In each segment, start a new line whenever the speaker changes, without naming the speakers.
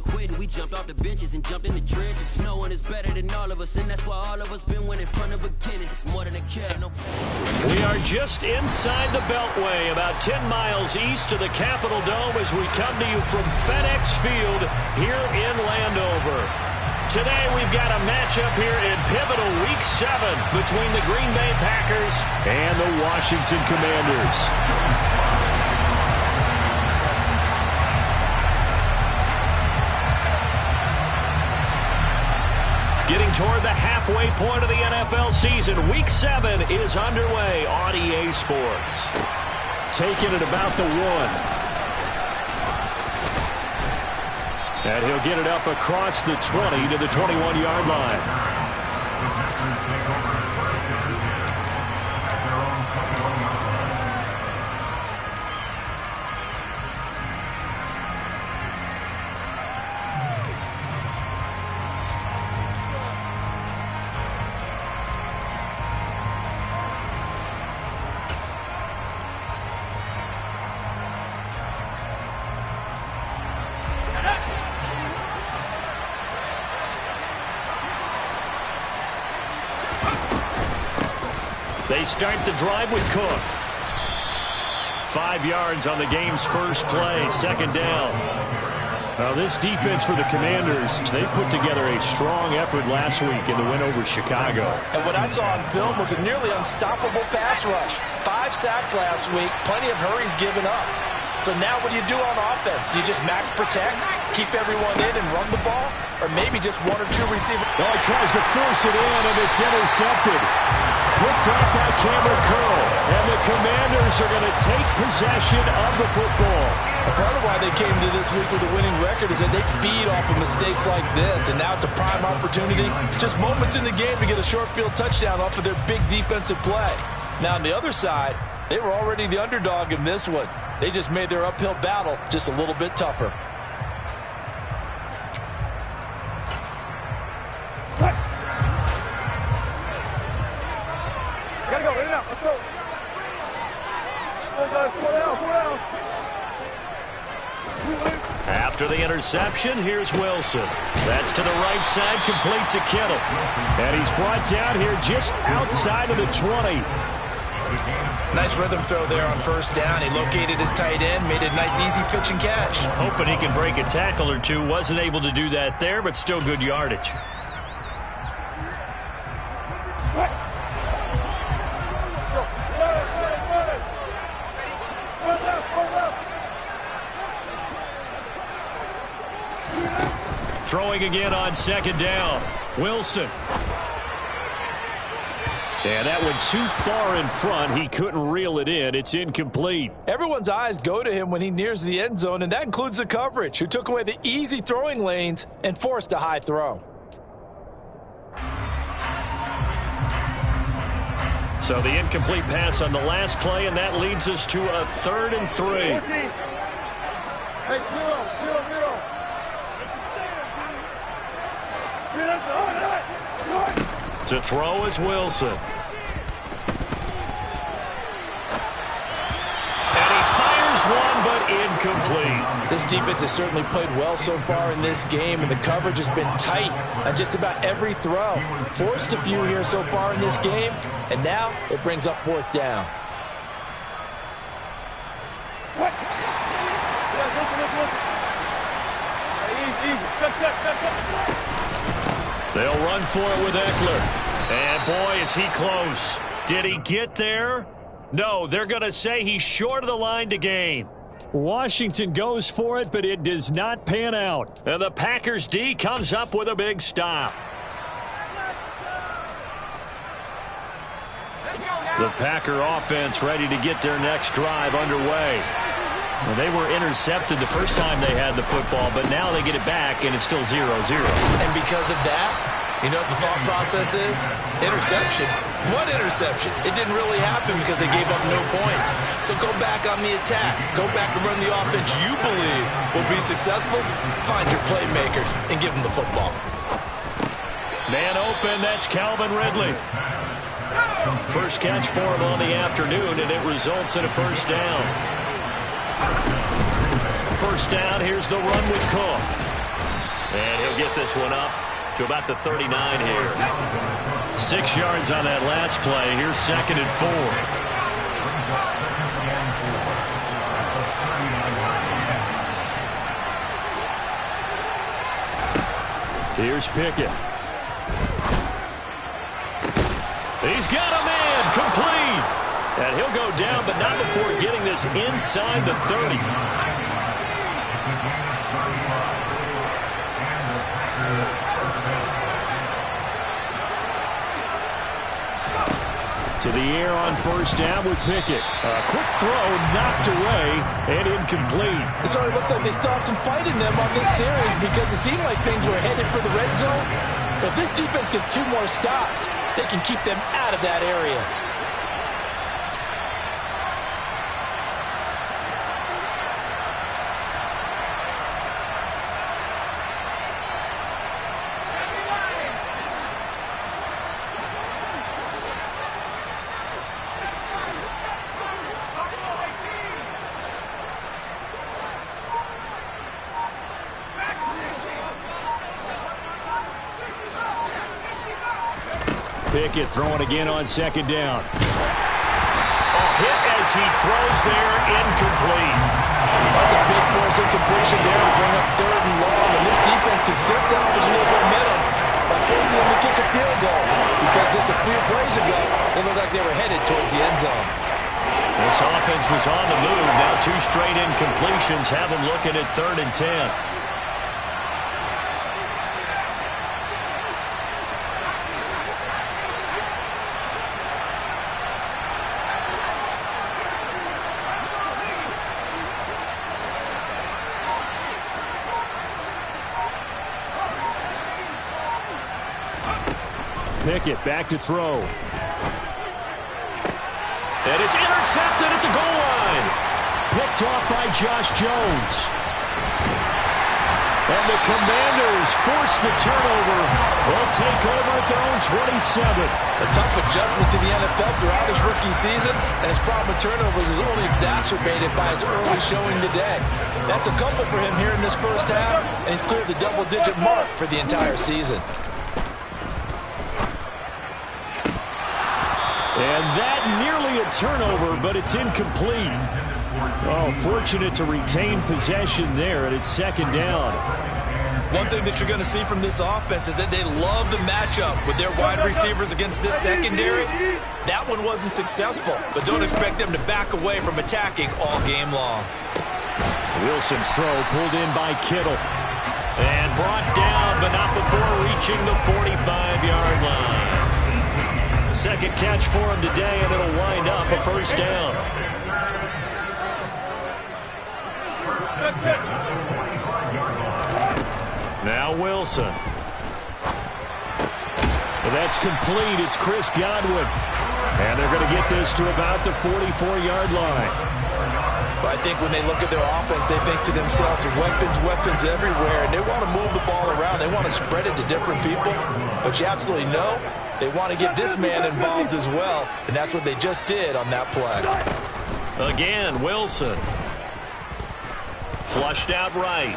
quitting. We jumped off the benches and jumped in the trenches. No one is better than all of us, and that's why all of us been winning from the beginning. It's more than a cat. No.
We are just inside the Beltway, about 10 miles east of the Capitol Dome as we come to you from FedEx Field here in Landover. Today we've got a matchup here in pivotal Week 7 between the Green Bay Packers and the Washington Commanders. Getting toward the halfway point of the NFL season, Week 7 is underway on EA Sports. Taking it about the 1. And he'll get it up across the 20 to the 21-yard line. They start the drive with Cook. 5 yards on the game's first play, second down. Now this defense for the Commanders, they put together a strong effort last week in the win over Chicago.
And what I saw on film was a nearly unstoppable pass rush. 5 sacks last week, plenty of hurries given up. So now what do you do on offense? You just max protect, keep everyone in and run the ball? Or maybe just 1 or 2 receivers?
Oh, he tries to force it in, and it's intercepted. Picked off by Cameron Curl. And the Commanders are going to take possession of the football.
A part of why they came to this week with a winning record is that they feed off of mistakes like this, and now it's a prime opportunity. Just moments in the game to get a short field touchdown off of their big defensive play. Now on the other side, they were already the underdog in this one. They just made their uphill battle just a little bit tougher.
Gotta go, in and out, let's go. Pull down.
After the interception, here's Wilson. That's to the right side, complete to Kittle. And he's brought down here just outside of the 20.
Nice rhythm throw there on first down. He located his tight end, made a nice easy pitch and catch.
Hoping he can break a tackle or two. Wasn't able to do that there, but still good yardage. Throwing again on second down. Wilson. And that went too far in front. He couldn't reel it in. It's incomplete.
Everyone's eyes go to him when he nears the end zone, and that includes the coverage, who took away the easy throwing lanes and forced a high throw.
So the incomplete pass on the last play, and that leads us to a 3rd and 3.
Hey, zero.
To throw is Wilson. And he fires one, but incomplete.
This defense has certainly played well so far in this game, and the coverage has been tight on just about every throw. Forced a few here so far in this game, and now it brings up 4th down.
What?
They'll run for it with Eckler. And boy, is he close. Did he get there? No, they're going to say he's short of the line to gain. Washington goes for it, but it does not pan out. And the Packers D comes up with a big stop. The Packer offense ready to get their next drive underway. Well, they were intercepted the first time they had the football, but now they get it back, and it's still 0-0.
And because of that, you know what the thought process is? Interception. What interception? It didn't really happen because they gave up no points. So go back on the attack. Go back and run the offense you believe will be successful. Find your playmakers and give them the football.
Man open, that's Calvin Ridley. First catch for him on the afternoon, and it results in a first down. First down, here's the run with Cook. get this one up to about the 39 here. 6 yards on that last play. Here's 2nd and 4. Here's Pickett. He's got a man, complete. And he'll go down, but not before getting this inside the 30. To the air on 1st down with Pickett. A quick throw knocked away and incomplete.
So it looks like they still have some fight in them on this series because it seemed like things were headed for the red zone. But if this defense gets 2 more stops, they can keep them out of that area.
Pickett throwing again on 2nd down. A hit as he throws there, incomplete.
That's a big force incompletion there to bring up 3rd and long, and this defense can still salvage a little momentum by forcing them to kick a field goal, because just a few plays ago, they looked like they were headed towards the end zone.
This offense was on the move. Now 2 straight incompletions have them looking at 3rd and 10. Pickett back to throw. And it's intercepted at the goal line. Picked off by Josh Jones. And the Commanders force the turnover. They'll take over at their own 27.
A tough adjustment to the NFL throughout his rookie season, and his problem with turnovers is only exacerbated by his early showing today. That's a couple for him here in this first half, and he's cleared the double-digit mark for the entire season.
And that nearly a turnover, but it's incomplete. Oh, fortunate to retain possession there, and it's 2nd down.
One thing that you're going to see from this offense is that they love the matchup with their wide receivers against this secondary. That one wasn't successful, but don't expect them to back away from attacking all game long.
Wilson's throw pulled in by Kittle. And brought down, but not before reaching the 45-yard line. Second catch for him today, and it'll wind up a 1st down. Now Wilson. That's complete. It's Chris Godwin. And they're going to get this to about the 44-yard line.
But I think when they look at their offense, they think to themselves, weapons everywhere, and they want to move the ball around. They want to spread it to different people. But you absolutely know they want to get this man involved as well, and that's what they just did on that play.
Again, Wilson. Flushed out right.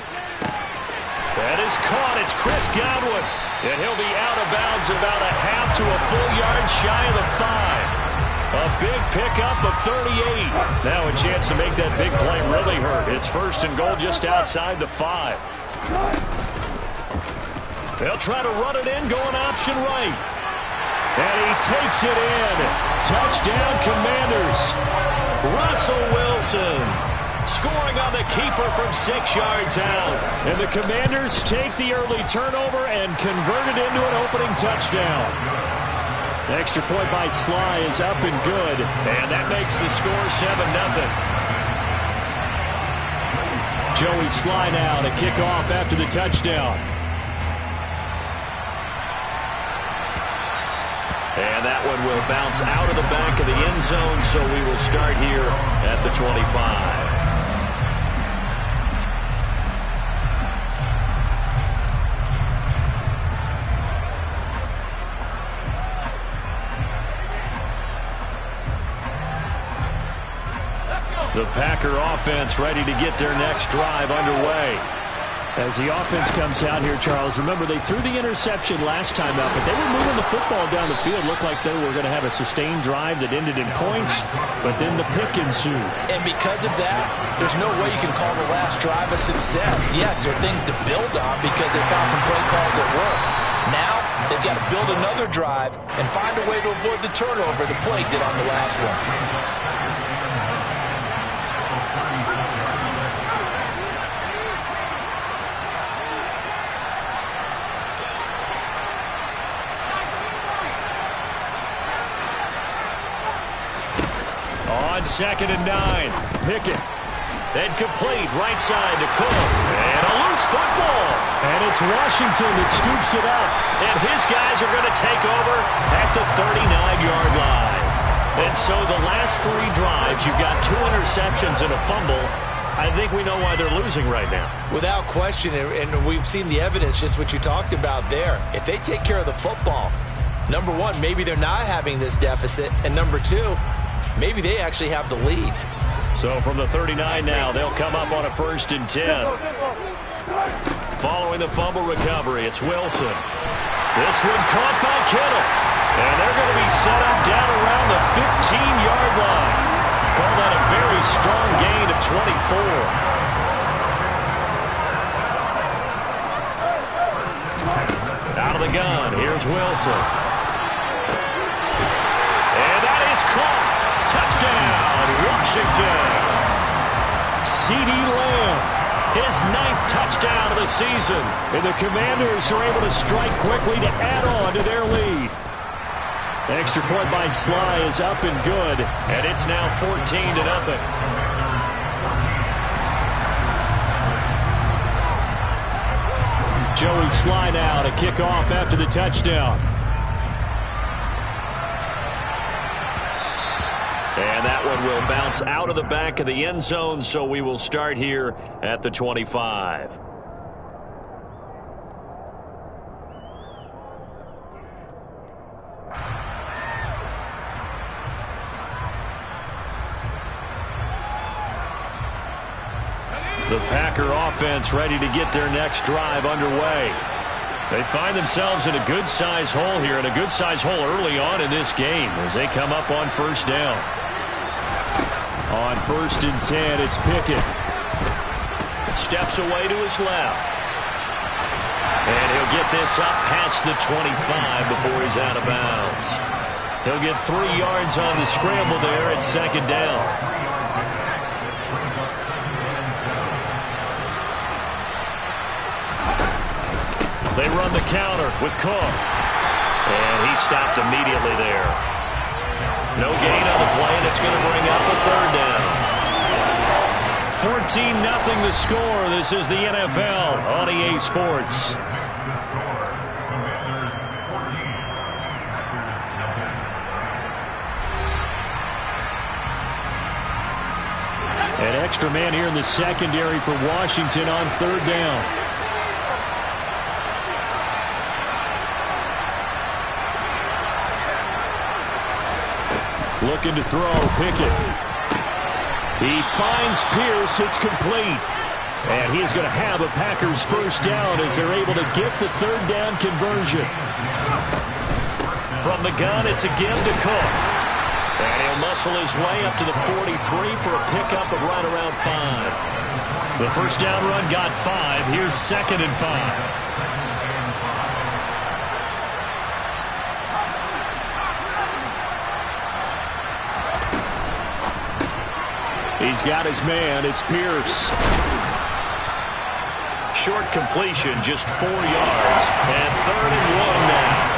That is caught. It's Chris Godwin. And he'll be out of bounds about a half to a full yard shy of the 5. A big pickup of 38. Now a chance to make that big play really hurt. It's 1st and goal just outside the 5. They'll try to run it in, going option right. And he takes it in. Touchdown, Commanders. Russell Wilson scoring on the keeper from 6 yards out. And the Commanders take the early turnover and convert it into an opening touchdown. Extra point by Sly is up and good. And that makes the score 7-0. Joey Sly now to kick off after the touchdown. And that one will bounce out of the back of the end zone, so we will start here at the 25. The Packer offense ready to get their next drive underway. As the offense comes out here, Charles, remember they threw the interception last time out, but they were moving the football down the field. Looked like they were going to have a sustained drive that ended in points, but then the pick ensued.
And because of that, there's no way you can call the last drive a success. Yes, there are things to build on because they found some play calls that work. Now, they've got to build another drive and find a way to avoid the turnover the play did on the last one.
On 2nd and 9, Pickett. Then complete, right side to Cook. And a loose football. And it's Washington that scoops it up. And his guys are going to take over at the 39-yard line. And so the last 3 drives, you've got 2 interceptions and a fumble. I think we know why they're losing right now.
Without question, and we've seen the evidence, just what you talked about there. If they take care of the football, number one, maybe they're not having this deficit. And number two, maybe they actually have the lead.
So from the 39 now, they'll come up on a 1st and 10. Following the fumble recovery, it's Wilson. This one caught by Kittle. And they're going to be set up down around the 15-yard line. Call that a very strong gain of 24. Out of the gun, here's Wilson. And that is caught. Touchdown, Washington. CeeDee Lamb, his 9th touchdown of the season. And the Commanders are able to strike quickly to add on to their lead. The extra point by Sly is up and good, and it's now 14-0. Joey Sly now to kick off after the touchdown. And that one will bounce out of the back of the end zone, so we will start here at the 25. The Packer offense ready to get their next drive underway. They find themselves in a good-sized hole here, and a good-sized hole early on in this game as they come up on 1st down. On 1st and 10, it's Pickett. Steps away to his left. And he'll get this up past the 25 before he's out of bounds. He'll get 3 yards on the scramble there at 2nd down. They run the counter with Cook. And he stopped immediately there. No gain on the play, and it's going to bring up a 3rd down. 14-0 the score. This is the NFL on EA Sports. An extra man here in the secondary for Washington on 3rd down. Looking to throw, Pickett. He finds Pierce, it's complete. And he's going to have a Packers 1st down as they're able to get the 3rd down conversion. From the gun, it's a give to Cook. And he'll muscle his way up to the 43 for a pickup of right around 5. The 1st down run got 5. Here's 2nd and 5. He's got his man. It's Pierce. Short completion, just 4 yards. And 3rd and 1 now.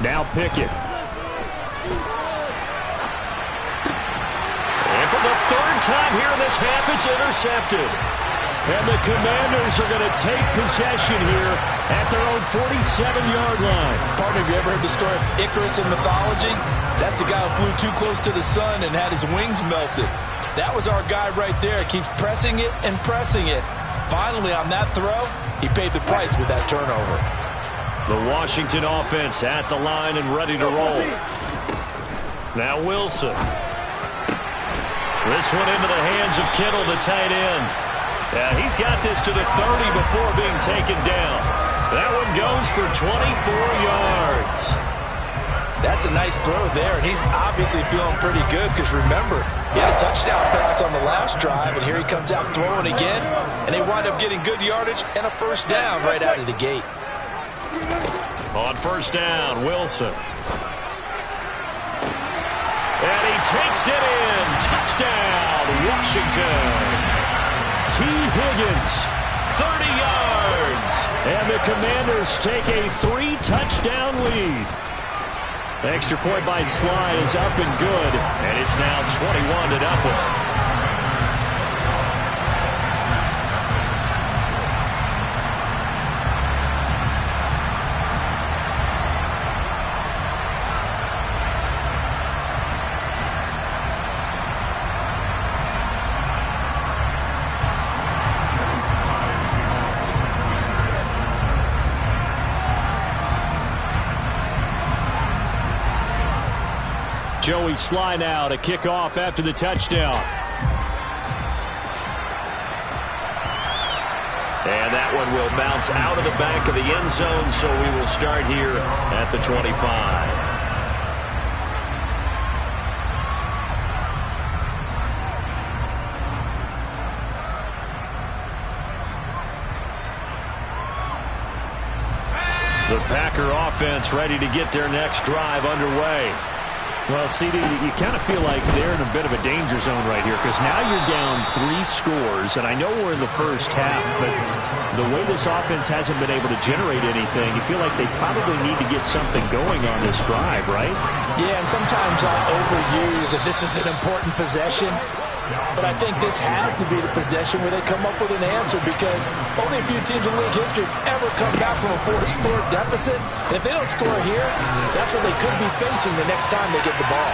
Now Pickett. And for the 3rd time here in this half, it's intercepted. And the Commanders are going to take possession here at their own 47-yard line.
Partner, have you ever heard the story of Icarus in mythology? That's the guy who flew too close to the sun and had his wings melted. That was our guy right there. Keeps pressing it and pressing it. Finally, on that throw, he paid the price with that turnover.
The Washington offense at the line and ready to roll. Now Wilson. This one into the hands of Kittle, the tight end. Yeah, he's got this to the 30 before being taken down. That one goes for 24 yards.
That's a nice throw there, and he's obviously feeling pretty good because, remember, he had a touchdown pass on the last drive, and here he comes out throwing again, and they wind up getting good yardage and a first down right out of the gate.
On first down, Wilson. And he takes it in. Touchdown, Washington. T. Higgins, 30 yards. And the Commanders take a 3-touchdown lead. Extra point by Sly is up and good, and it's now 21-0. Joey Sly now to kick off after the touchdown. And that one will bounce out of the back of the end zone, so we will start here at the 25. The Packer offense ready to get their next drive underway. Well, CD, you kind of feel like they're in a bit of a danger zone right here because now you're down 3 scores, and I know we're in the first half, but the way this offense hasn't been able to generate anything, you feel like they probably need to get something going on this drive, right?
Yeah, and sometimes I overuse that this is an important possession, but I think this has to be the possession where they come up with an answer because only a few teams in league history have ever come back from a 4-score deficit. And if they don't score here, that's what they could be facing the next time they get the ball.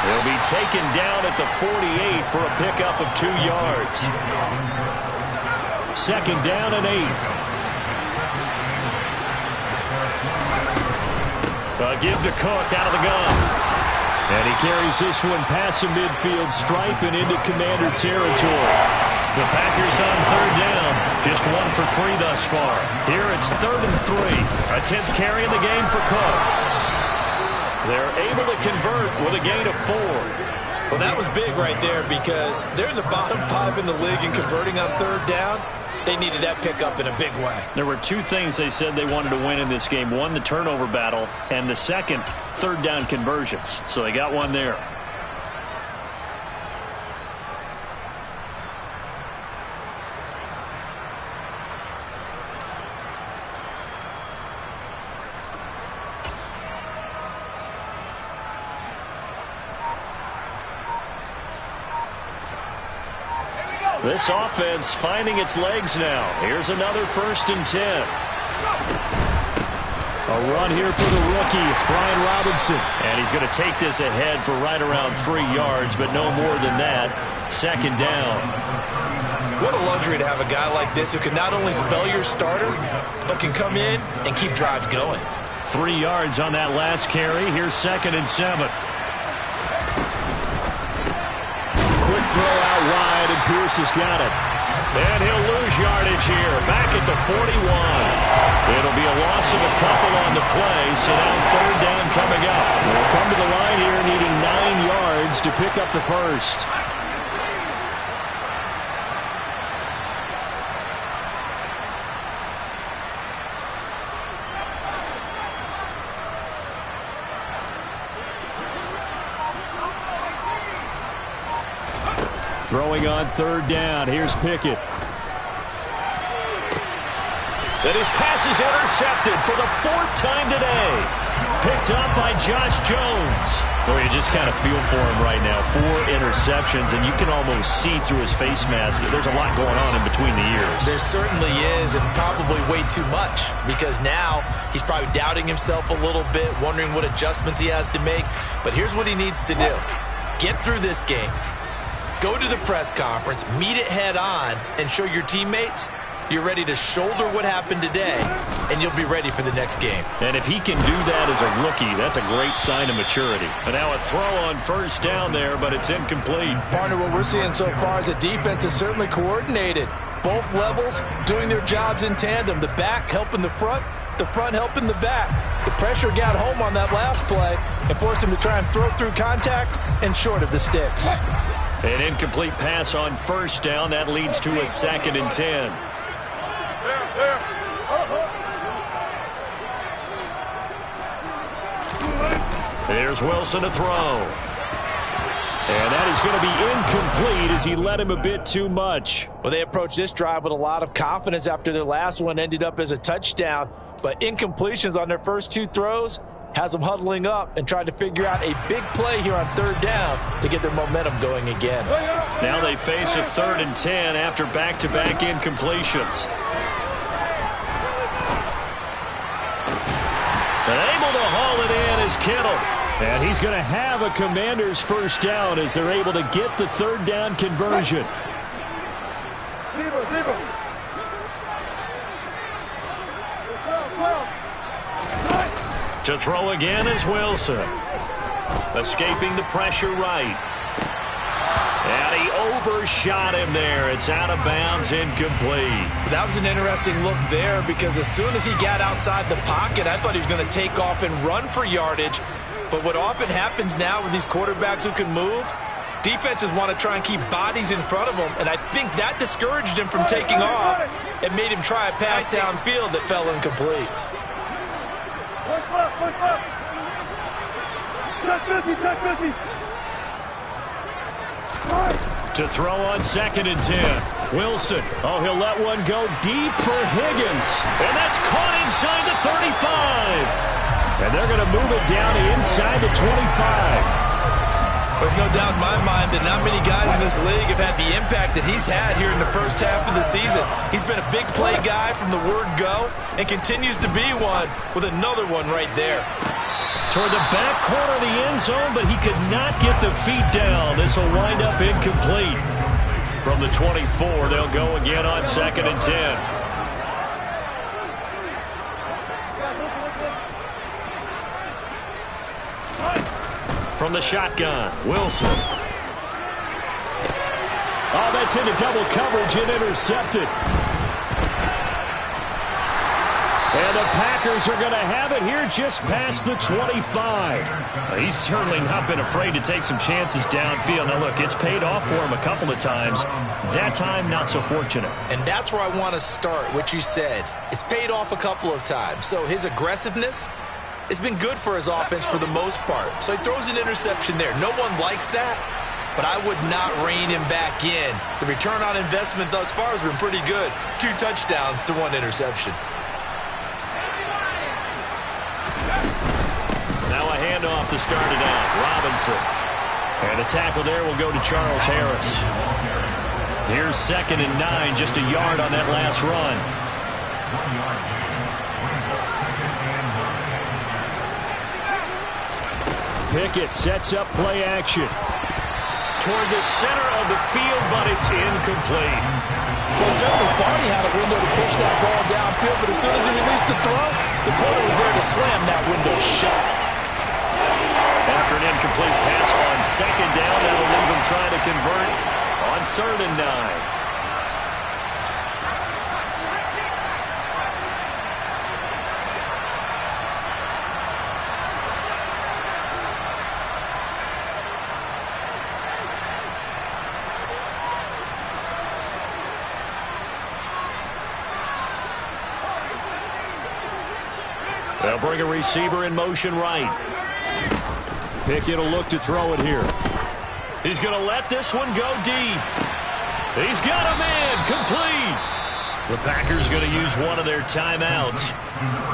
They'll be taken down at the 48 for a pickup of 2 yards. Second down and 8. A give to Cook out of the gun. And he carries this one past the midfield stripe and into Commander territory. The Packers on third down. Just 1 for 3 thus far. Here it's 3rd and 3. A 10th carry in the game for Cook. They're able to convert with a gain of 4.
Well, that was big right there because they're in the bottom 5 in the league in converting on third down. They needed that pickup in a big way.
There were 2 things they said they wanted to win in this game. One, the turnover battle, and the second, third down conversions. So they got one there. This offense finding its legs now. Here's another 1st and 10. A run here for the rookie. It's Brian Robinson. And he's going to take this ahead for right around 3 yards, but no more than that. Second down.
What a luxury to have a guy like this who can not only spell your starter, but can come in and keep drives going.
3 yards on that last carry. Here's 2nd and 7. Quick throw out wide, and Pierce has got it. And he'll lose yardage here. Back at the 41. It'll be a loss of a couple on the play, so now third down coming up. We'll come to the line here needing 9 yards to pick up the first. Throwing on third down. Here's Pickett. And his pass is intercepted for the 4th time today. Picked up by Josh Jones. Well, you just kind of feel for him right now. 4 interceptions, and you can almost see through his face mask. There's a lot going on in between the ears.
There certainly is, and probably way too much, because now he's probably doubting himself a little bit, wondering what adjustments he has to make. But here's what he needs to do. Get through this game. go to the press conference, meet it head on, and show your teammates you're ready to shoulder what happened today, and you'll be ready for the next game.
And if he can do that as a rookie, that's a great sign of maturity. And now a throw on first down there, but it's incomplete.
Partner, what we're seeing so far is the defense is certainly coordinated. Both levels doing their jobs in tandem. The back helping the front helping the back. The pressure got home on that last play and forced him to try and throw through contact and short of the sticks.
An incomplete pass on first down. That leads to a 2nd and 10. There's Wilson to throw. And that is going to be incomplete as he led him a bit too much.
Well, they approached this drive with a lot of confidence after their last one ended up as a touchdown. But incompletions on their first 2 throws has them huddling up and trying to figure out a big play here on 3rd down to get their momentum going again.
Now they face a 3rd and 10 after back-to-back incompletions. And able to haul it in is Kittle. And he's going to have a Commanders first down as they're able to get the 3rd down conversion. To throw again is Wilson. Escaping the pressure right. And he overshot him there. It's out of bounds, incomplete.
That was an interesting look there because as soon as he got outside the pocket, I thought he was going to take off and run for yardage. But what often happens now with these quarterbacks who can move, defenses want to try and keep bodies in front of them, and I think that discouraged him from taking off and made him try a pass downfield that fell incomplete.
To throw on 2nd and 10. Wilson. Oh, he'll let one go deep for Higgins. And that's caught inside the 35. And they're going to move it down inside the 25.
There's no doubt in my mind that not many guys in this league have had the impact that he's had here in the first half of the season. He's been a big play guy from the word go and continues to be one with another one right there.
Toward the back corner of the end zone, but he could not get the feet down. This will wind up incomplete. From the 24, they'll go again on 2nd and 10. From the shotgun, Wilson. Oh, that's into double coverage and intercepted. And the Packers are going to have it here just past the 25. He's certainly not been afraid to take some chances downfield. Now, look, it's paid off for him a couple of times. That time, not so fortunate.
And that's where I want to start, what you said. It's paid off a couple of times. So his aggressiveness has been good for his offense for the most part. So he throws an interception there. No one likes that, but I would not rein him back in. The return on investment thus far has been pretty good. 2 touchdowns to 1 interception.
Now a handoff to start it out. Robinson. And a tackle there will go to Charles Harris. Here's 2nd and 9, just a yard on that last run. Pickett sets up play action. Toward the center of the field, but it's incomplete.
Well, certainly thought he had a window to push that ball downfield, but as soon as he released the throw, the corner was there to slam that window shut.
After an incomplete pass on 2nd down, that'll leave him trying to convert on 3rd and 9. They'll bring a receiver in motion right. Pickett will look to throw it here. He's going to let this one go deep. He's got a man complete. The Packers going to use one of their timeouts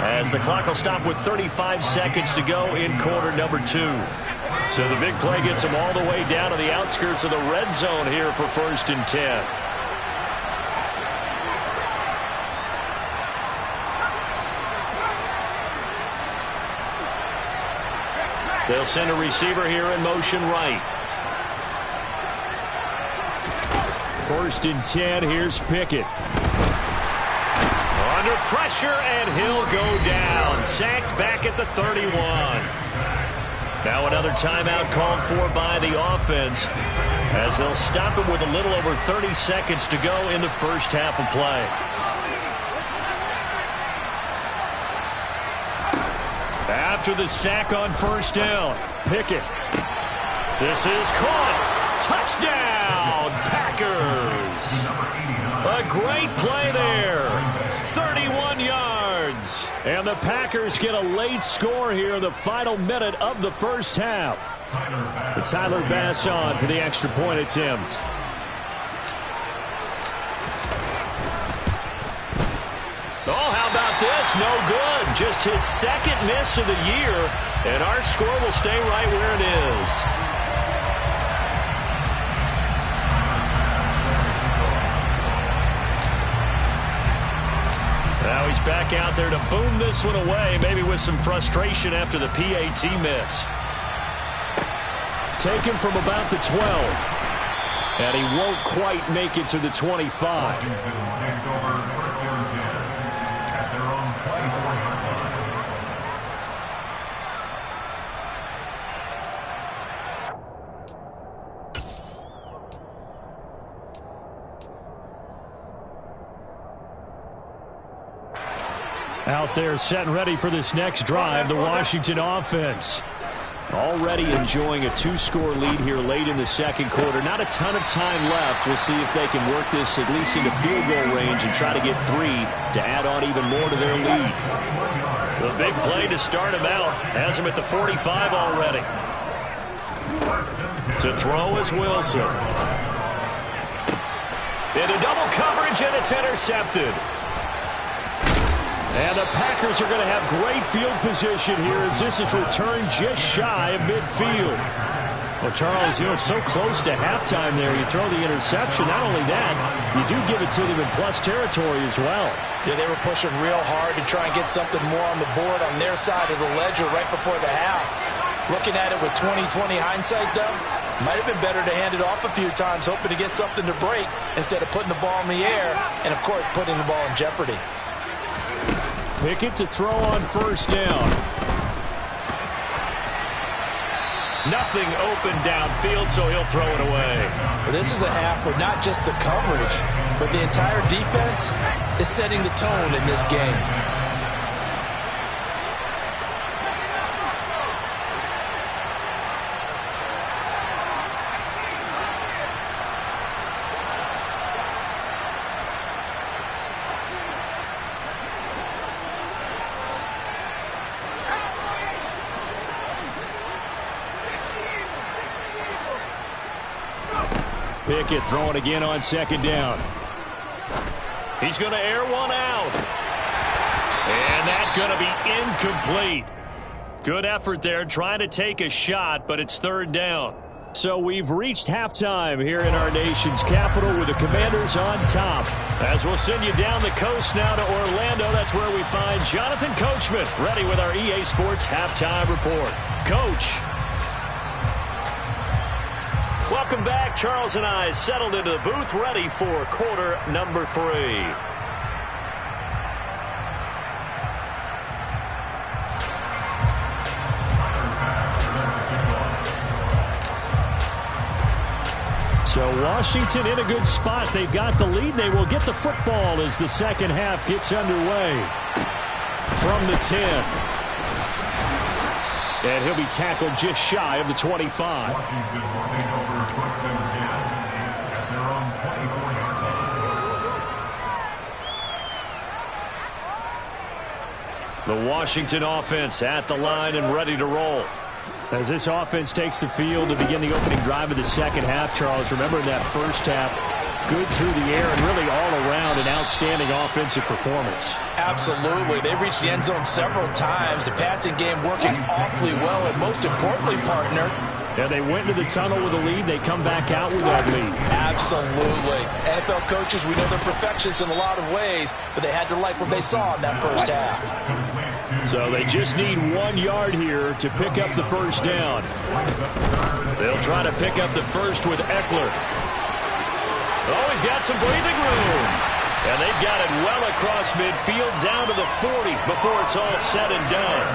as the clock will stop with 35 seconds to go in quarter number 2. So the big play gets them all the way down to the outskirts of the red zone here for 1st and 10. They'll send a receiver here in motion right. First and 10, here's Pickett. Under pressure, and he'll go down. Sacked back at the 31. Now another timeout called for by the offense, as they'll stop it with a little over 30 seconds to go in the first half of play. After the sack on first down, Pickett. This is caught. Touchdown, Packers. A great play there. 31 yards. And the Packers get a late score here in the final minute of the first half. Tyler Bass on for the extra point attempt. Oh, how about this? No good. Just his second miss of the year. And our score will stay right where it is. Now he's back out there to boom this one away, maybe with some frustration after the PAT miss. Taken from about the 12. And he won't quite make it to the 25. Out there set and ready for this next drive, the Washington offense. Already enjoying a 2-score lead here late in the second quarter. Not a ton of time left. We'll see if they can work this at least into field goal range and try to get 3 to add on even more to their lead. The big play to start him out. Has him at the 45 already. To throw is Wilson. Into double coverage, and it's intercepted. And the Packers are going to have great field position here as this is returned just shy of midfield. Well, Charles, you know, so close to halftime there. You throw the interception. Not only that, you do give it to them in plus territory as well.
Yeah, they were pushing real hard to try and get something more on the board on their side of the ledger right before the half. Looking at it with 20/20 hindsight, though, might have been better to hand it off a few times, hoping to get something to break instead of putting the ball in the air and, of course, putting the ball in jeopardy.
Pickett to throw on first down. Nothing open downfield, so he'll throw it away.
Well, this is a half where not just the coverage, but the entire defense is setting the tone in this game.
Pickett throwing again on second down. He's going to air one out. And that's going to be incomplete. Good effort there trying to take a shot, but it's third down. So we've reached halftime here in our nation's capital with the Commanders on top. As we'll send you down the coast now to Orlando, that's where we find Jonathan Coachman ready with our EA Sports halftime report. Coach. Welcome back. Charles and I settled into the booth ready for quarter number 3. So Washington in a good spot. They've got the lead. They will get the football as the second half gets underway. From the 10. And he'll be tackled just shy of the 25. The Washington offense at the line and ready to roll. As this offense takes the field to begin the opening drive of the second half, Charles, remember in that first half, good through the air and really all around an outstanding offensive performance.
Absolutely. They reached the end zone several times. The passing game working awfully well, and most importantly, partner,
yeah, they went into the tunnel with a lead. They come back out with that lead.
Absolutely. NFL coaches, we know they're perfectionists in a lot of ways, but they had to like what they saw in that first half.
So they just need 1 yard here to pick up the first down. They'll try to pick up the first with Eckler. Oh, he's got some breathing room. And they've got it well across midfield down to the 40 before it's all said and done.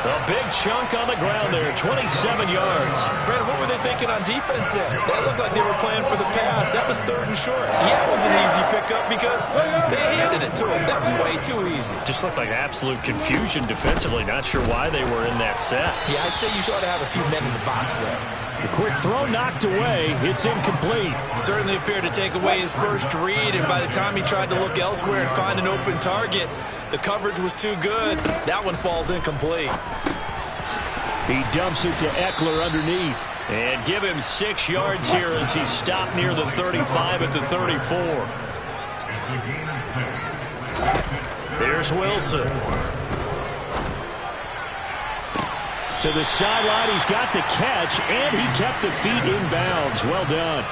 A big chunk on the ground there, 27 yards.
Brandon, what were they thinking on defense there? That looked like they were playing for the pass. That was 3rd and short. Yeah, it was an easy pickup because they handed it to him. That was way too easy.
Just looked like absolute confusion defensively. Not sure why they were in that set.
Yeah, I'd say you ought to have a few men in the box there.
The quick throw knocked away. It's incomplete.
Certainly appeared to take away his first read, and by the time he tried to look elsewhere and find an open target, the coverage was too good. That one falls incomplete.
He dumps it to Eckler underneath. And give him 6 yards here as he stopped near the 35 at the 34. Here's Wilson. To the sideline, he's got the catch, and he kept the feet in bounds. Well done.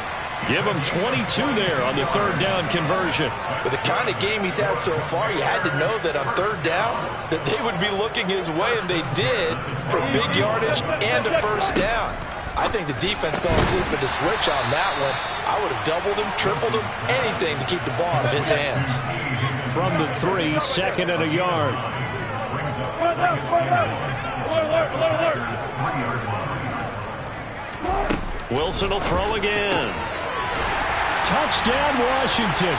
Give him 22 there on the 3rd down conversion.
With the kind of game he's had so far, you had to know that on 3rd down that they would be looking his way, and they did, for big yardage and a first down. I think the defense fell asleep at the switch on that one. I would have doubled him, tripled him, anything to keep the ball out of his hands.
From the 3, 2nd and a yard. Wilson will throw again. Touchdown, Washington.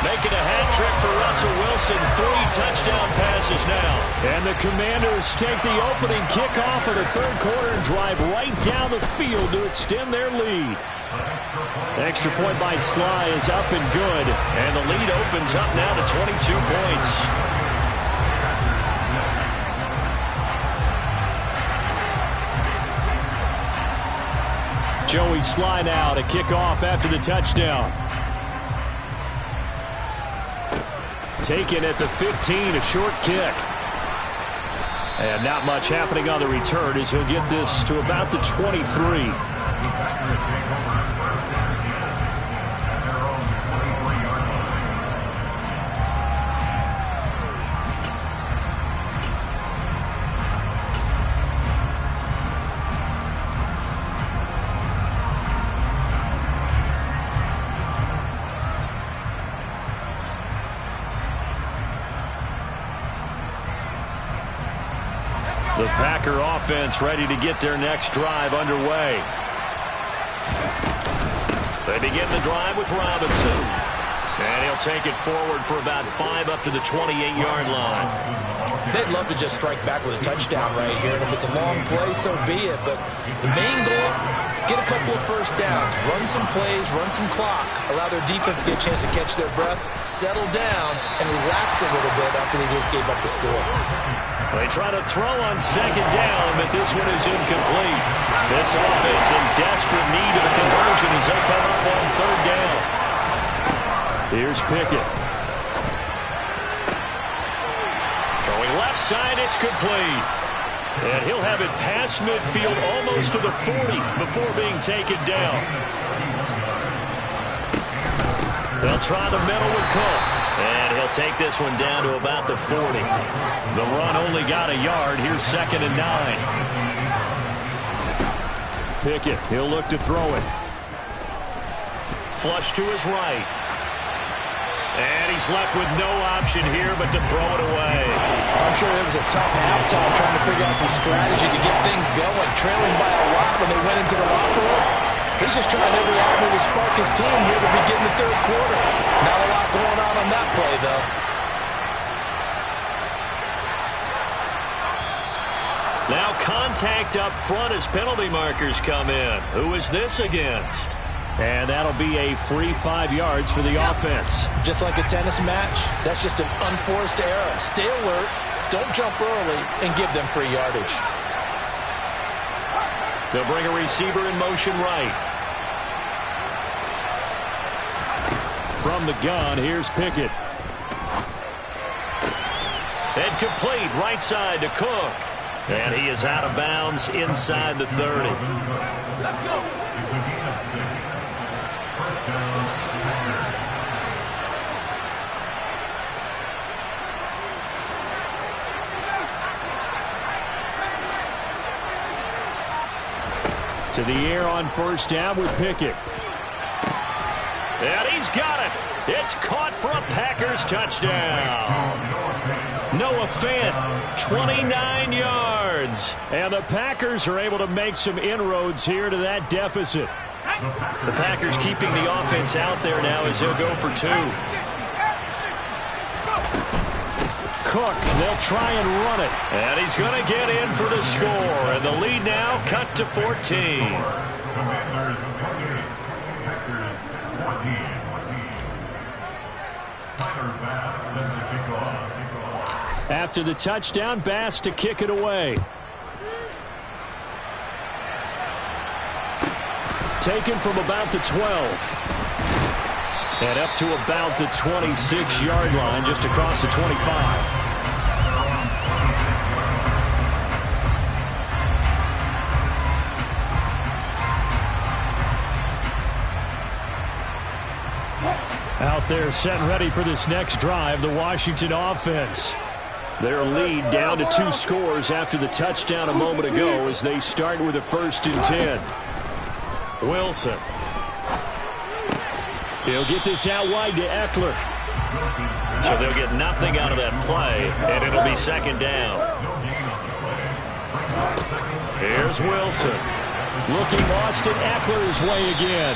Making a hat trick for Russell Wilson. 3 touchdown passes now. And the Commanders take the opening kickoff of the 3rd quarter and drive right down the field to extend their lead. Extra point by Sly is up and good. And the lead opens up now to 22 points. Joey Sly now to kick off after the touchdown. Taken at the 15, a short kick. And not much happening on the return as he'll get this to about the 23. The Packer offense ready to get their next drive underway. They begin the drive with Robinson. And he'll take it forward for about 5 up to the 28-yard line.
They'd love to just strike back with a touchdown right here. And if it's a long play, so be it. But the main goal, get a couple of first downs. Run some plays, run some clock. Allow their defense to get a chance to catch their breath, settle down, and relax a little bit after they just gave up the score.
They try to throw on 2nd down, but this one is incomplete. This offense in desperate need of a conversion as they come up on 3rd down. Here's Pickett. Throwing left side, it's complete. And he'll have it past midfield almost to the 40 before being taken down. They'll try the middle with Cook. And he'll take this one down to about the 40. The run only got a yard. Here's 2nd and 9. Pickett, he'll look to throw it. Flush to his right. And he's left with no option here but to throw it away.
I'm sure it was a tough halftime trying to figure out some strategy to get things going. Trailing by a lot when they went into the locker room. He's just trying every avenue to spark his team here to begin the 3rd quarter. Not a lot going on that play, though.
Now contact up front as penalty markers come in. Who is this against? And that'll be a free 5 yards for the offense.
Just like a tennis match, that's just an unforced error. Stay alert, don't jump early, and give them free yardage.
They'll bring a receiver in motion right. From the gun, here's Pickett. And complete right side to Cook. And he is out of bounds inside the 30.
Let's go.
To the air on 1st down with Pickett. And he's got it. It's caught for a Packers touchdown. Noah Fant, 29 yards. And the Packers are able to make some inroads here to that deficit. The Packers keeping the offense out there now as they'll go for 2. Cook, they'll try and run it. And he's going to get in for the score. And the lead now cut to 14. After the touchdown, Bass to kick it away. Taken from about the 12. And up to about the 26-yard line, just across the 25. Out there set and ready for this next drive, the Washington offense. Their lead down to 2 scores after the touchdown a moment ago as they start with a 1st and 10. Wilson. He'll get this out wide to Eckler. So they'll get nothing out of that play, and it'll be 2nd down. Here's Wilson. Looking Austin Eckler's way again.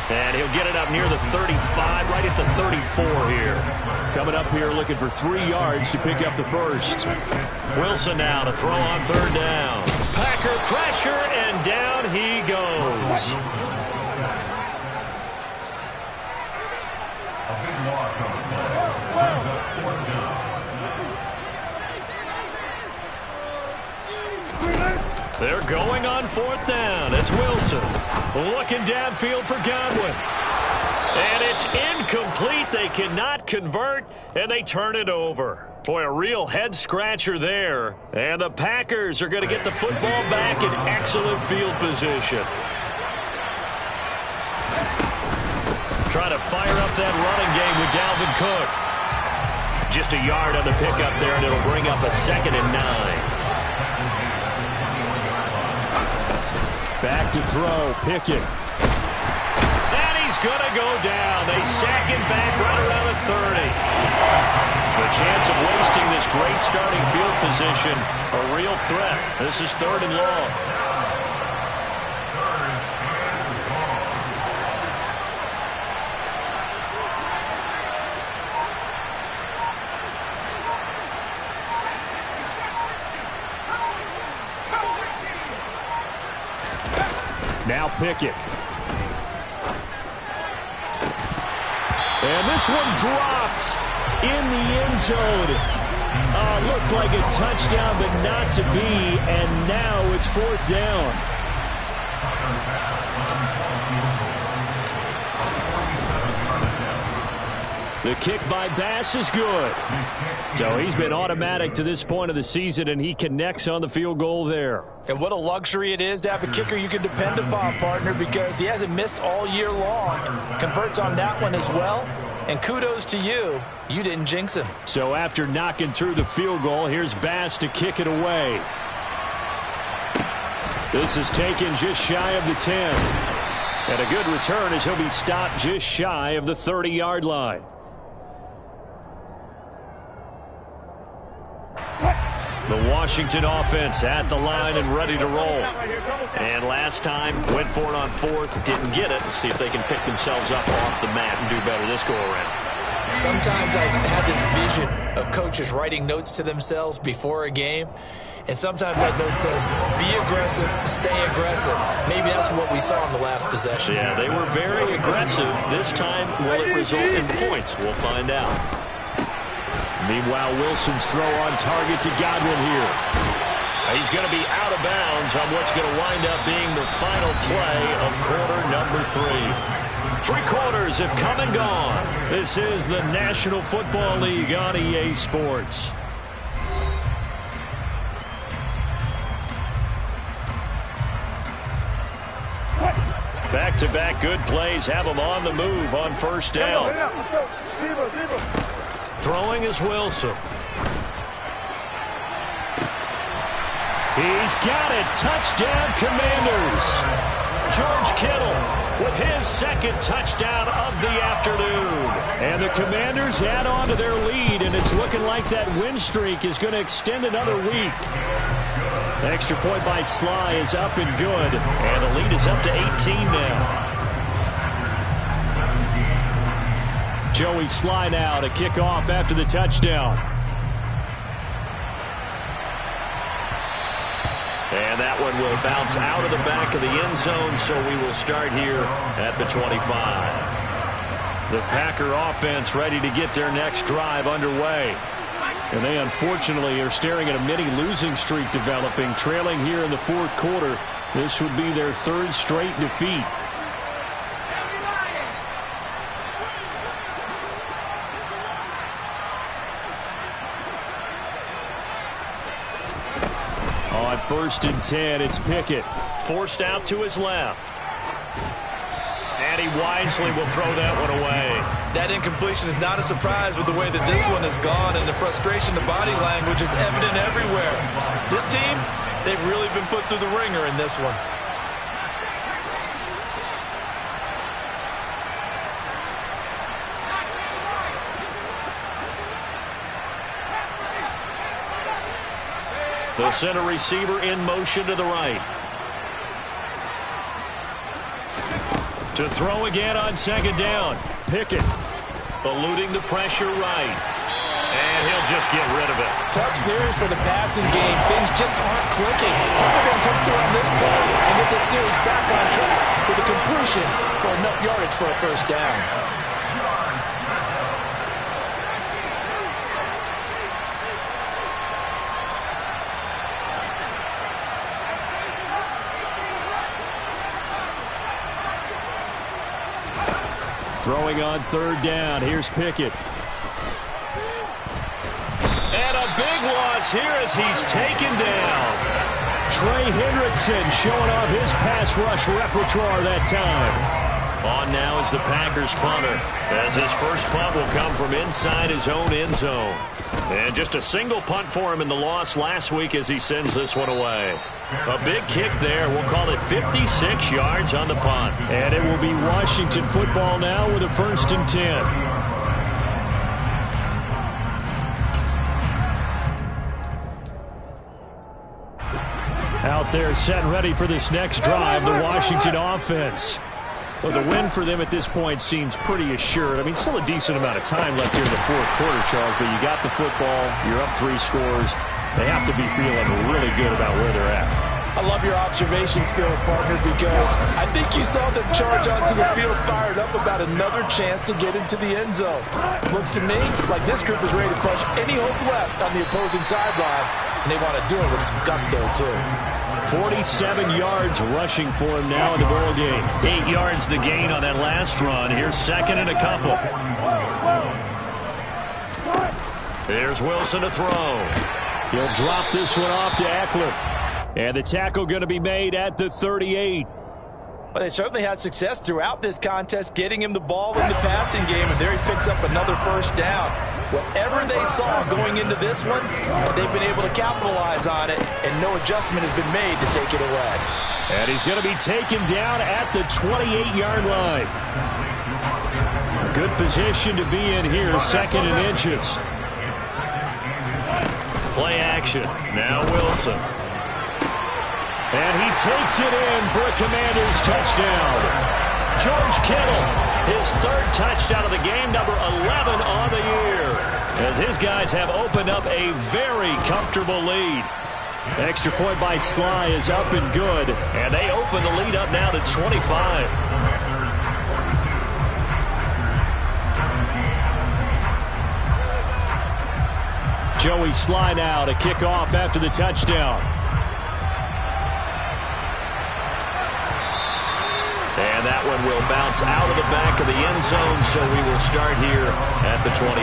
And he'll get it up near the 35, right at the 34 here. Coming up here looking for 3 yards to pick up the 1st. Wilson now to throw on 3rd down. Packer pressure, and down he goes. They're going on 4th down. It's Wilson. Looking downfield for Godwin. And it's incomplete. They cannot convert, and they turn it over. Boy, a real head-scratcher there. And the Packers are going to get the football back in excellent field position. Trying to fire up that running game with Dalvin Cook. Just a yard on the pickup there, and it'll bring up a 2nd and 9. Back to throw, Pickett. And he's going to go down. They sack him back right around the 30. The chance of wasting this great starting field position, a real threat. This is 3rd and long. Now Pickett. And this one dropped in the end zone. Looked like a touchdown, but not to be. And now it's 4th down. The kick by Bass is good. So he's been automatic to this point of the season, and he connects on the field goal there.
And what a luxury it is to have a kicker you can depend upon, partner, because he hasn't missed all year long. Converts on that one as well. And kudos to you. You didn't jinx him.
So after knocking through the field goal, here's Bass to kick it away. This is taken just shy of the 10. And a good return as he'll be stopped just shy of the 30-yard line. The Washington offense at the line and ready to roll. And last time, went for it on 4th, didn't get it. See if they can pick themselves up off the mat and do better this go-around.
Sometimes I've had this vision of coaches writing notes to themselves before a game. And sometimes that note says, be aggressive, stay aggressive. Maybe that's what we saw in the last possession.
Yeah, they were very aggressive. This time, will it result in points? We'll find out. Meanwhile, Wilson's throw on target to Godwin here. He's going to be out of bounds on what's going to wind up being the final play of quarter number 3. 3 quarters have come and gone. This is the National Football League on EA Sports. Back-to-back good plays have them on the move on 1st down. Throwing is Wilson. He's got it. Touchdown, Commanders. George Kittle with his second touchdown of the afternoon. And the Commanders add on to their lead, and it's looking like that win streak is going to extend another week. Extra point by Sly is up and good, and the lead is up to 18 now. Joey Sly now to kick off after the touchdown. And that one will bounce out of the back of the end zone, so we will start here at the 25. The Packer offense ready to get their next drive underway. And they unfortunately are staring at a mini losing streak developing, trailing here in the fourth quarter. This would be their third straight defeat. On 1st and 10, it's Pickett. Forced out to his left. And he wisely will throw that one away.
That incompletion is not a surprise with the way that this one has gone, and the frustration, the body language is evident everywhere. This team, they've really been put through the ringer in this one.
The center receiver in motion to the right. To throw again on 2nd down. Pickett eluding the pressure right. And he'll just get rid of it.
Tough series for the passing game. Things just aren't clicking. Hoping they can come through on this play and get this series back on track with a completion for enough yardage for a first down.
Throwing on 3rd down. Here's Pickett. And a big loss here as he's taken down. Trey Hendrickson showing off his pass rush repertoire that time. On now is the Packers punter, as his first punt will come from inside his own end zone. And just a single punt for him in the loss last week as he sends this one away. A big kick there. We'll call it 56 yards on the punt. And it will be Washington football now with a 1st and 10. Out there set and ready for this next drive, the Washington offense. Well, the win for them at this point seems pretty assured. I mean, still a decent amount of time left here in the fourth quarter, Charles, but you got the football, you're up 3 scores. They have to be feeling really good about where they're at.
I love your observation skills, partner, because I think you saw them charge onto the field fired up about another chance to get into the end zone. Looks to me like this group is ready to crush any hope left on the opposing sideline, and they want to do it with some gusto, too.
47 yards rushing for him now in the ball game. 8 yards the gain on that last run. Here's 2nd and a couple. There's Wilson to throw. He'll drop this one off to Eckler. And the tackle going to be made at the 38.
Well, they certainly had success throughout this contest getting him the ball in the passing game, and there he picks up another first down. Whatever they saw going into this one, they've been able to capitalize on it, and no adjustment has been made to take it away.
And he's going to be taken down at the 28-yard line. Good position to be in here, 2nd and inches. Play action. Now Wilson. And he takes it in for a Commanders touchdown. George Kittle, his 3rd touchdown of the game, number 11 on the year, as his guys have opened up a very comfortable lead. Extra point by Sly is up and good, and they open the lead up now to 25. Joey Sly now to kick off after the touchdown. And that one will bounce out of the back of the end zone, so we will start here at the 25.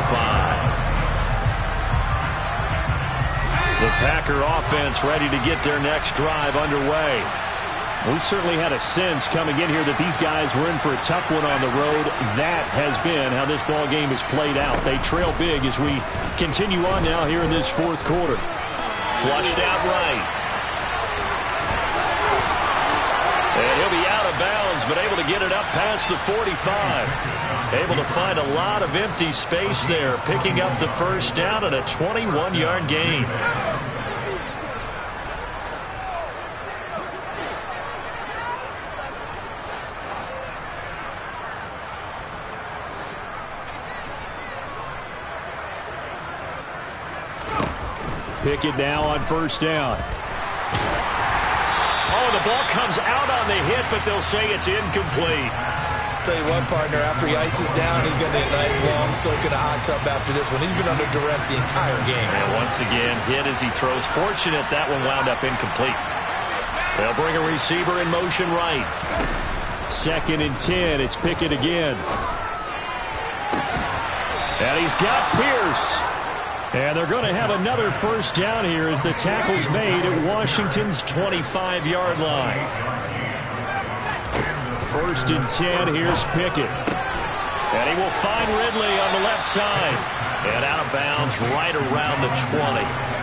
The Packer offense ready to get their next drive underway. We certainly had a sense coming in here that these guys were in for a tough one on the road. That has been how this ball game has played out. They trail big as we continue on now here in this fourth quarter. Flushed out right. And he'll be out of of bounds, but able to get it up past the 45. Able to find a lot of empty space there, picking up the first down and a 21-yard gain. Pickett now on first down. Oh, the ball comes out on the hit, but they'll say it's incomplete.
Tell you what, partner, after he ices down, he's going to get a nice long soak in a hot tub after this one. He's been under duress the entire game.
And once again, hit as he throws. Fortunate that one wound up incomplete. They'll bring a receiver in motion right. 2nd and 10. It's Pickett again. And he's got Pierce. And they're going to have another first down here as the tackle's made at Washington's 25-yard line. 1st and 10, here's Pickett. And he will find Ridley on the left side. And out of bounds right around the 20.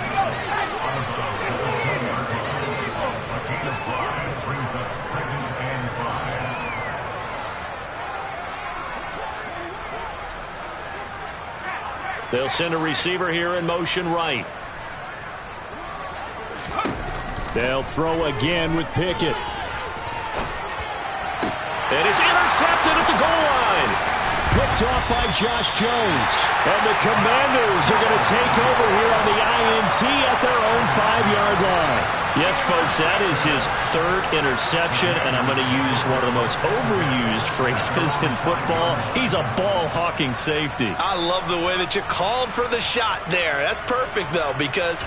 They'll send a receiver here in motion right. They'll throw again with Pickett. And it's intercepted at the goal line. Picked off by Josh Jones. And the Commanders are going to take over here on the INT at their own 5-yard line. Yes, folks, that is his 3rd interception, and I'm going to use one of the most overused phrases in football. He's a ball-hawking safety.
I love the way that you called for the shot there. That's perfect, though, because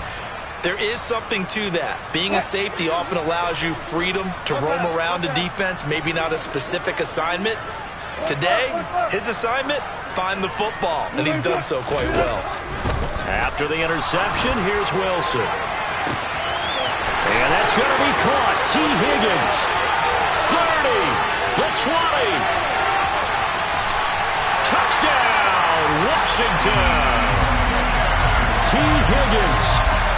there is something to that. Being a safety often allows you freedom to roam around a defense, maybe not a specific assignment. Today, his assignment, find the football, and he's done so quite well.
After the interception, here's Wilson. And that's going to be caught. T. Higgins. 30. The 20. Touchdown, Washington. T. Higgins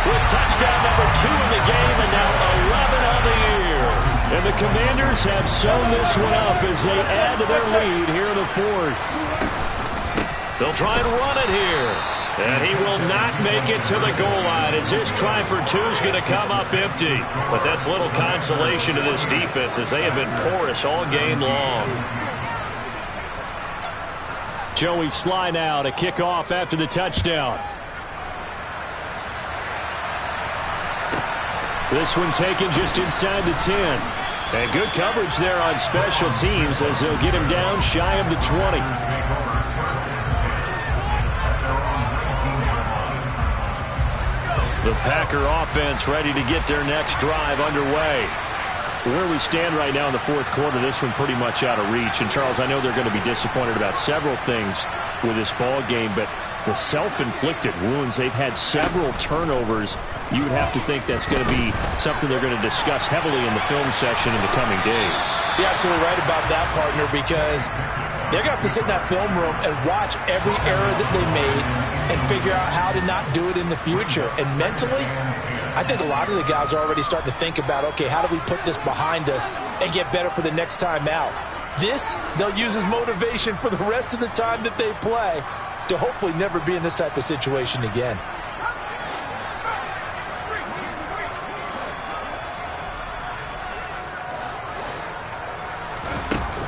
with touchdown number 2 in the game and now 11 on the year. And the Commanders have sewn this one up as they add to their lead here in the 4th. They'll try and run it here. And he will not make it to the goal line as his try for 2 is going to come up empty. But that's little consolation to this defense as they have been porous all game long. Joey Sly now to kick off after the touchdown. This one taken just inside the 10. And good coverage there on special teams as they'll get him down shy of the 20. The Packer offense ready to get their next drive underway. Where we stand right now in the 4th quarter, this one pretty much out of reach. And, Charles, I know they're going to be disappointed about several things with this ball game, but the self-inflicted wounds, they've had several turnovers. You would have to think that's going to be something they're going to discuss heavily in the film session in the coming days.
You're absolutely right about that, partner, because they're going to have to sit in that film room and watch every error that they made and figure out how to not do it in the future. And mentally, I think a lot of the guys are already starting to think about, okay, how do we put this behind us and get better for the next time out? This, they'll use as motivation for the rest of the time that they play to hopefully never be in this type of situation again.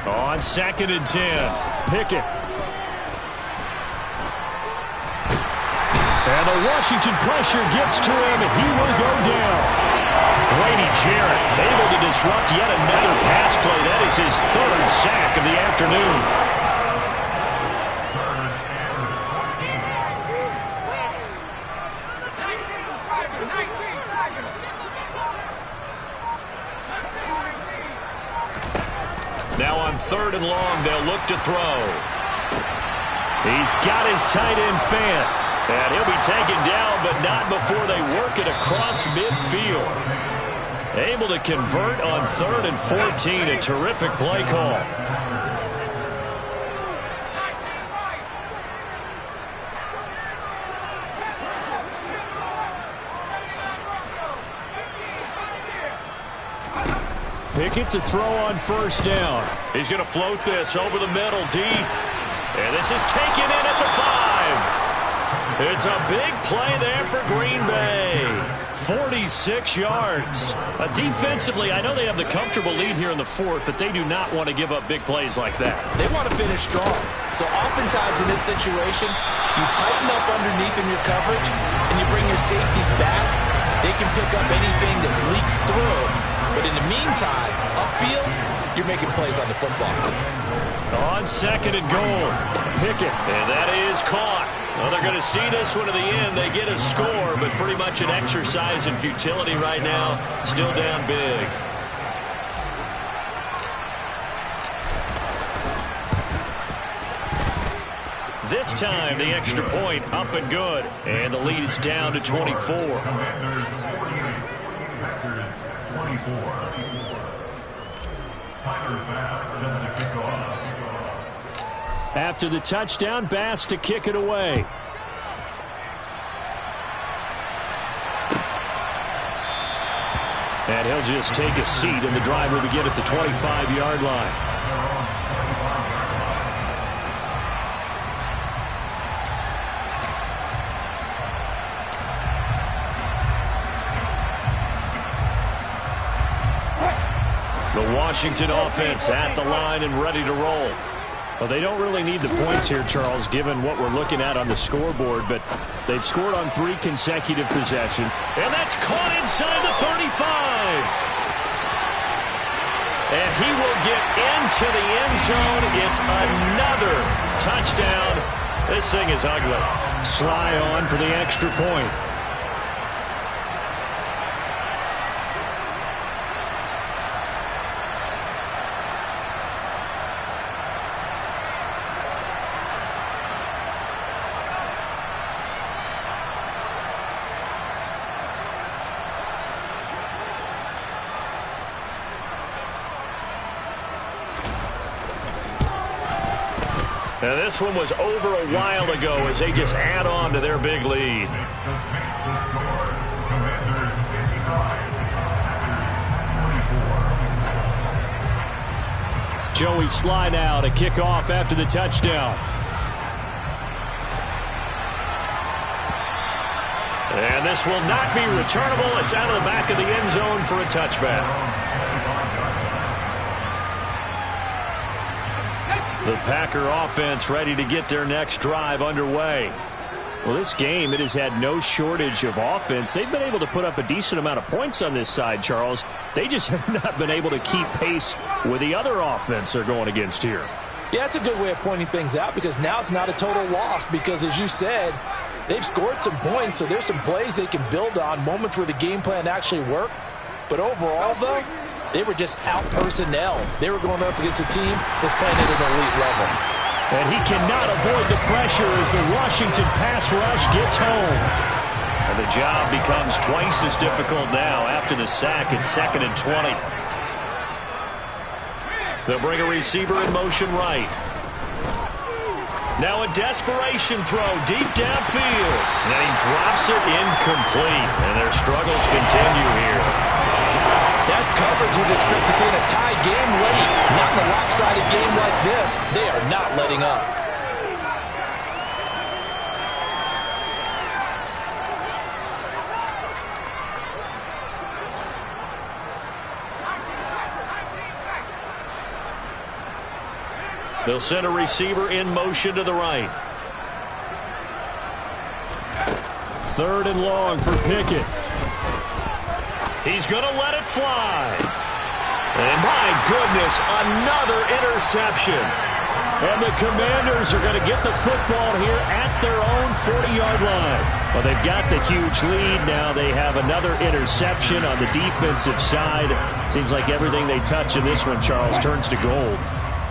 On 2nd and 10, Pickett. And the Washington pressure gets to him. He will go down. Grady Jarrett able to disrupt yet another pass play. That is his 3rd sack of the afternoon. Now on 3rd and long, they'll look to throw. He's got his tight end Fant. And he'll be taken down, but not before they work it across midfield. Able to convert on 3rd and 14. A terrific play call. Pickett to throw on first down. He's going to float this over the middle deep. And this is taken in at the 5. It's a big play there for Green Bay. 46 yards. Defensively, I know they have the comfortable lead here in the fourth, but they do not want to give up big plays like that.
They want to finish strong. So oftentimes in this situation, you tighten up underneath in your coverage, and you bring your safeties back. They can pick up anything that leaks through. But in the meantime, upfield, you're making plays on the football.
On second and goal, Pickett, and that is caught. Well, they're going to see this one to the end. They get a score, but pretty much an exercise in futility right now. Still down big. This time, the extra point up and good. And the lead is down to 24. After the touchdown, Bass to kick it away. And he'll just take a seat, and the drive will begin at the 25-yard line. The Washington offense at the line and ready to roll. Well, they don't really need the points here, Charles, given what we're looking at on the scoreboard, but they've scored on 3 consecutive possessions. And that's caught inside the 35. And he will get into the end zone. It's another touchdown. This thing is ugly. Sly on for the extra point. Now, this one was over a while ago as they just add on to their big lead. Joey Sly now to kick off after the touchdown. And this will not be returnable. It's out of the back of the end zone for a touchback. The Packer offense ready to get their next drive underway. Well, this game, it has had no shortage of offense. They've been able to put up a decent amount of points on this side, Charles. They just have not been able to keep pace with the other offense they're going against here.
Yeah, that's a good way of pointing things out because now it's not a total loss because, as you said, they've scored some points, so there's some plays they can build on, moments where the game plan actually worked. But overall, though, they were just out personnel. They were going up against a team that's playing at an elite level.
And he cannot avoid the pressure as the Washington pass rush gets home. And the job becomes twice as difficult now after the sack. It's 2nd and 20. They'll bring a receiver in motion right. Now a desperation throw deep downfield. And he drops it incomplete. And their struggles continue here.
That's coverage you'd expect to see in a tie game late. Not in a lopsided game like this. They are not letting up.
They'll send a receiver in motion to the right. 3rd and long for Pickett. He's going to let it fly. And my goodness, another interception. And the Commanders are going to get the football here at their own 40-yard line. Well, they've got the huge lead. Now they have another interception on the defensive side. Seems like everything they touch in this one, Charles, turns to gold.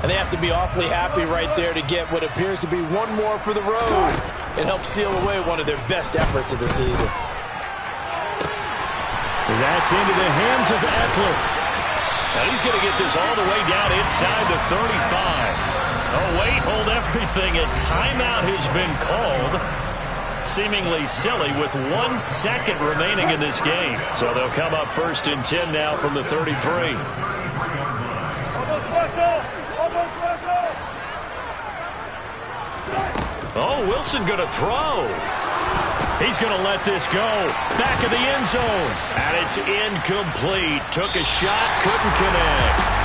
And they have to be awfully happy right there to get what appears to be one more for the road and help seal away one of their best efforts of the season.
That's into the hands of Eckler. Now he's going to get this all the way down inside the 35. Oh, wait, hold everything. A timeout has been called. Seemingly silly with 1 second remaining in this game. So they'll come up 1st and 10 now from the 33. Oh, Wilson going to throw. He's going to let this go. Back of the end zone. And it's incomplete. Took a shot, couldn't connect.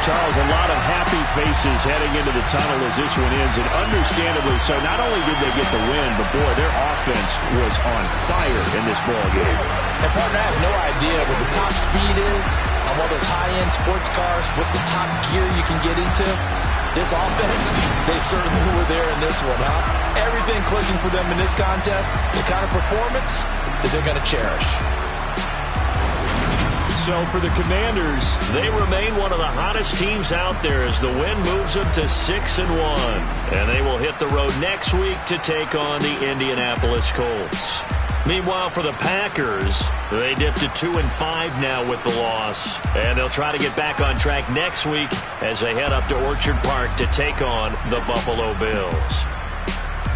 Charles, a lot of happy faces heading into the tunnel as this one ends, and understandably so. Not only did they get the win, but, boy, their offense was on fire in this ball game.
And, partner, I have no idea what the top speed is on one of those high-end sports cars. What's the top gear you can get into? This offense, they certainly were there in this one, huh? Everything clicking for them in this contest, the kind of performance that they're going to cherish.
So for the Commanders, they remain one of the hottest teams out there as the win moves them to 6-1. And they will hit the road next week to take on the Indianapolis Colts. Meanwhile, for the Packers, they dipped to 2-5 now with the loss. And they'll try to get back on track next week as they head up to Orchard Park to take on the Buffalo Bills.